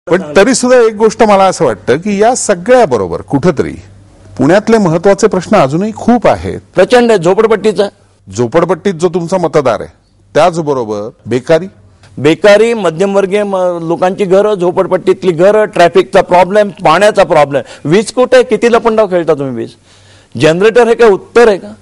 पण तरी सुद्धा एक गोष्ट मला असं वाटतं की या सगळ्या बरोबर कुठेतरी पुण्यातले महत्त्वाचे प्रश्न अजूनही खूप आहेत. प्रचंड झोपडपट्टीचा झोपडपट्टीत जो तुमचा मतदार आहे त्याचबरोबर बेकारी मध्यमवर्गीय लोकांची घरं, झोपडपट्टीतली घरं, ट्रॅफिकचा प्रॉब्लेम, पाण्याचा प्रॉब्लेम, वीज कुठे किती लपंडाव खेळता तुम्ही. वीज जनरेटर हे काय उत्तर आहे का?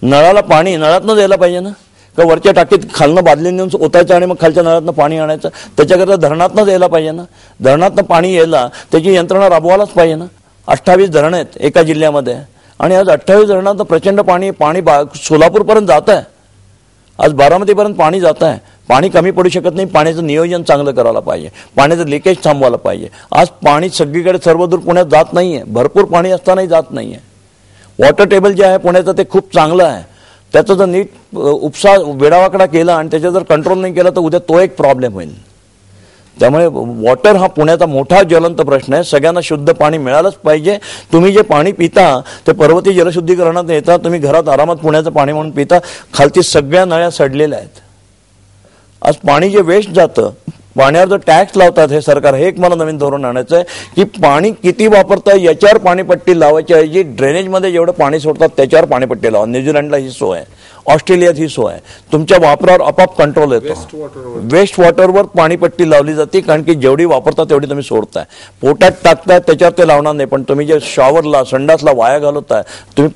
नळाला पाणी नळातनं द्यायला पाहिजे ना, का वरच्या टाकीत खालनं बादली नेऊन ओतायचं आणि मग खालच्या नळातनं पाणी आणायचं. त्याच्याकरता धरणातनं द्यायला पाहिजे ना. धरणातनं पाणी यायला त्याची यंत्रणा राबवायलाच पाहिजे ना. 28 धरणं आहेत एका जिल्ह्यामध्ये आणि आज 28 धरणातनं प्रचंड पाणी सोलापूरपर्यंत जात आहे. आज बारामतीपर्यंत पाणी जात आहे. पाणी कमी पडू शकत नाही. पाण्याचं नियोजन चांगलं करायला पाहिजे. पाण्याचं लिकेज थांबवायला पाहिजे. आज पाणी सगळीकडे सर्वदूर पुण्यात जात नाहीये. भरपूर पाणी असतानाही जात नाहीये. वॉटर टेबल जे आहे पुण्याचं ते खूप चांगलं आहे. त्याचा जर नीट उपसा वेडावाकडा केला आणि त्याचा जर कंट्रोल नाही केला तर उद्या तो एक प्रॉब्लेम होईल. त्यामुळे वॉटर हा पुण्याचा मोठा ज्वलंत प्रश्न आहे. सगळ्यांना शुद्ध पाणी मिळालंच पाहिजे. तुम्ही जे पाणी पिता ते पर्वती जलशुद्धीकरणात येतात. तुम्ही घरात आरामात पुण्याचं पाणी म्हणून पिता. खालची सगळ्या नळ्या सडलेल्या आहेत. आज पाणी जे वेस्ट जातं, पाण्यावर जो टॅक्स लावतात हे सरकार, हे एक मला नवीन धोरण आणायचं आहे की पाणी किती वापरतं याच्यावर पाणीपट्टी लावायची ऐवजी ड्रेनेजमध्ये जेवढं पाणी सोडतात त्याच्यावर पाणीपट्टी लावा. न्यूझीलंडला ही सोय आहे, ऑस्ट्रेलियात ही सोय आहे. तुमच्या वापरावर आपोआप कंट्रोल येतो. वेस्ट वॉटरवर पाणीपट्टी लावली जाते कारण की जेवढी वापरता तेवढी तुम्ही सोडताय. पोटात टाकताय त्याच्यावर ते लावणार नाही, पण तुम्ही जे शॉवरला संडासला वाया घालवताय तुम्ही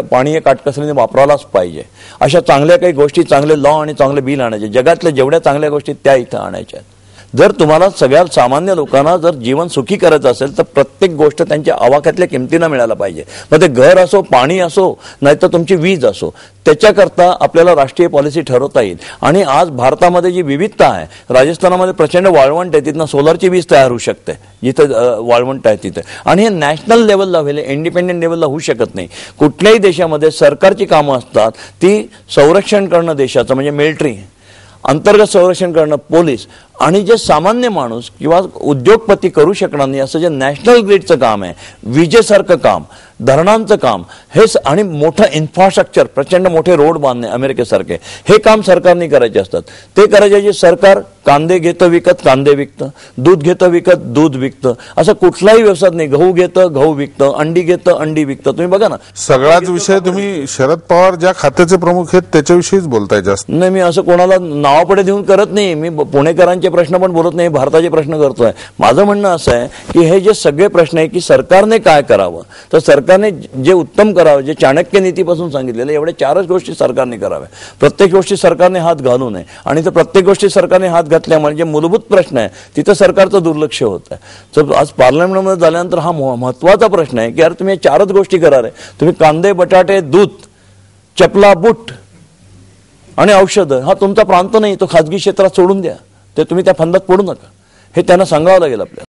पाणी हे काटकसरीने वापरायलाच पाहिजे. अशा चांगल्या काही गोष्टी, चांगले लॉ आणि चांगले बिल आणायचे. जगातल्या जेवढ्या चांगल्या गोष्टी त्या इथं आणायच्या आहेत. जर तुम्हाला सगळ्या सामान्य लोकांना जर जीवन सुखी करायचं असेल तर प्रत्येक गोष्ट त्यांच्या आवाक्यातल्या किमतीनं मिळायला पाहिजे. मग ते घर असो, पाणी असो, नाहीतर तुमची वीज असो. त्याच्याकरता आपल्याला राष्ट्रीय पॉलिसी ठरवता येईल. आणि आज भारतामध्ये जी विविधता आहे, राजस्थानामध्ये प्रचंड वाळवंट आहे, तिथनं सोलरची वीज तयार होऊ शकते जिथं वाळवंट आहे तिथे. आणि हे नॅशनल लेवलला होईल, इंडिपेंडेंट लेवलला होऊ शकत नाही. कुठल्याही देशामध्ये सरकारची कामं असतात ती संरक्षण करणं देशाचं, म्हणजे मिलिटरी, अंतर्गत संरक्षण करणं पोलीस, आणि जे सामान्य माणूस किंवा उद्योगपती करू शकणार नाही असं जे नॅशनल ग्रीडचं काम आहे, विजेसारखं काम, धरणांचं काम, हे आणि मोठं इन्फ्रास्ट्रक्चर, प्रचंड मोठे रोड बांधणे अमेरिकेसारखे, हे काम सरकारने करायचे असतात. ते करायचे जे सरकार कांदे घेतं विकत कांदे विकतं, दूध घेतं विकत दूध विकतं. असं कुठलाही व्यवसाय नाही. गहू घेतं गहू विकतं, अंडी घेतं अंडी विकतं. तुम्ही बघा ना, सगळाच विषय तुम्ही शरद पवार ज्या खात्याचे प्रमुख आहेत त्याच्याविषयीच बोलताय जास्त. नाही, मी असं कोणाला नावापुढे देऊन करत नाही. मी पुणेकरांचे प्रश्न पण बोलत नाही, भारताचे प्रश्न करतोय. माझं म्हणणं असं आहे की हे जे सगळे प्रश्न आहे की सरकारने काय करावं, तर सरकारने जे उत्तम करावं, जे चाणक्य नीतीपासून सांगितलेलं, एवढ्या 4च गोष्टी सरकारने कराव्या. प्रत्येक गोष्टी सरकारने हात घालू नये. आणि तर प्रत्येक गोष्टी सरकारने हात घातल्यामुळे जे मूलभूत प्रश्न आहे तिथं सरकारचं दुर्लक्ष होत आहे. तर आज पार्लमेंटमध्ये झाल्यानंतर हा महत्वाचा प्रश्न आहे की यार तुम्ही 4च गोष्टी करा रे. तुम्ही कांदे, बटाटे, दूध, चपला, बूट आणि औषधं हा तुमचा प्रांत नाही, तो खाजगी क्षेत्रात सोडून द्या. ते तुम्ही त्या फंदात पडू नका. हे त्यांना सांगावं लागेल आपल्याला.